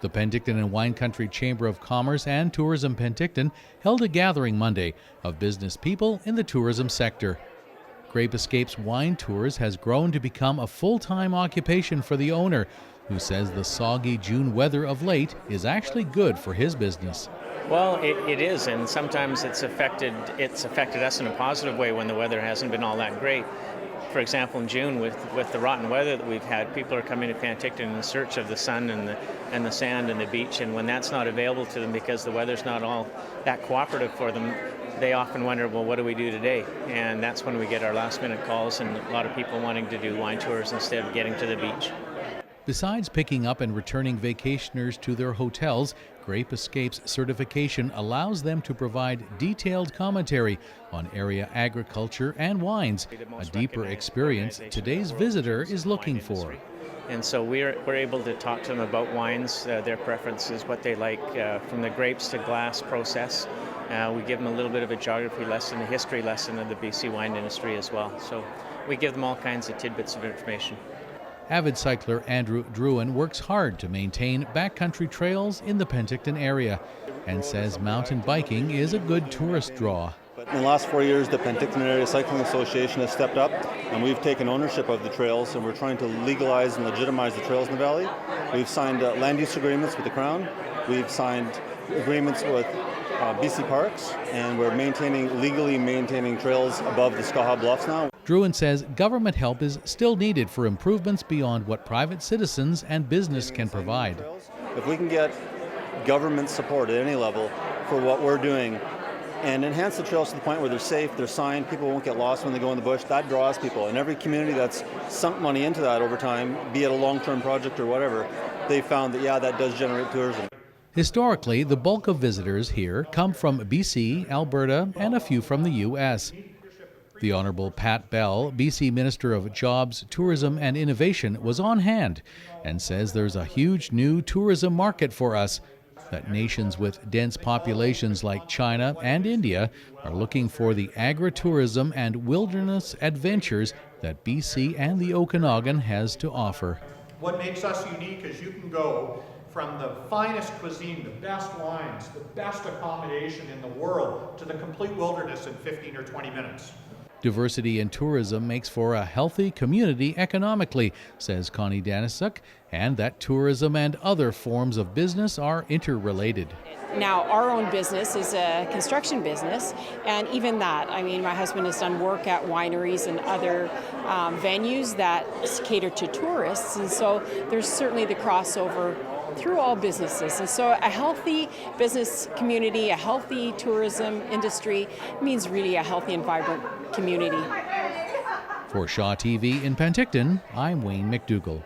The Penticton and Wine Country Chamber of Commerce and Tourism Penticton held a gathering Monday of business people in the tourism sector. Grape Escapes Wine Tours has grown to become a full-time occupation for the owner, who says the soggy June weather of late is actually good for his business. Well, it is, and sometimes it's affected us in a positive way when the weather hasn't been all that great. For example, in June, with the rotten weather that we've had, people are coming to Penticton in search of the sun and the sand and the beach, and when that's not available to them because the weather's not all that cooperative for them, they often wonder, well, what do we do today? And that's when we get our last-minute calls and a lot of people wanting to do wine tours instead of getting to the beach. Besides picking up and returning vacationers to their hotels, Grape Escapes certification allows them to provide detailed commentary on area agriculture and wines, a deeper experience today's visitor is looking for. And so we're able to talk to them about wines, their preferences, what they like, from the grapes to glass process. We give them a little bit of a geography lesson, a history lesson of the BC wine industry as well. So we give them all kinds of tidbits of information. Avid cycler Andrew Druin works hard to maintain backcountry trails in the Penticton area and says mountain biking is a good tourist draw. In the last 4 years, the Penticton Area Cycling Association has stepped up and we've taken ownership of the trails, and we're trying to legalize and legitimize the trails in the valley. We've signed land use agreements with the Crown. We've signed agreements with BC Parks, and we're legally maintaining trails above the Skaha Bluffs now. Druin says government help is still needed for improvements beyond what private citizens and business can provide. If we can get government support at any level for what we're doing and enhance the trails to the point where they're safe, they're signed, people won't get lost when they go in the bush, that draws people. And every community that's sunk money into that over time, be it a long-term project or whatever, they found that, yeah, that does generate tourism. Historically, the bulk of visitors here come from BC, Alberta, and a few from the U.S. The Honourable Pat Bell, BC Minister of Jobs, Tourism and Innovation, was on hand and says there's a huge new tourism market for us, that nations with dense populations like China and India are looking for the agritourism and wilderness adventures that BC and the Okanagan has to offer. What makes us unique is you can go from the finest cuisine, the best wines, the best accommodation in the world to the complete wilderness in 15 or 20 minutes. Diversity in tourism makes for a healthy community economically, says Connie Danisuk, and that tourism and other forms of business are interrelated. Now, our own business is a construction business, and even that, I mean, my husband has done work at wineries and other venues that cater to tourists, and so there's certainly the crossover through all businesses. And so a healthy business community, a healthy tourism industry means really a healthy and vibrant community. For Shaw TV in Penticton, I'm Wayne McDougall.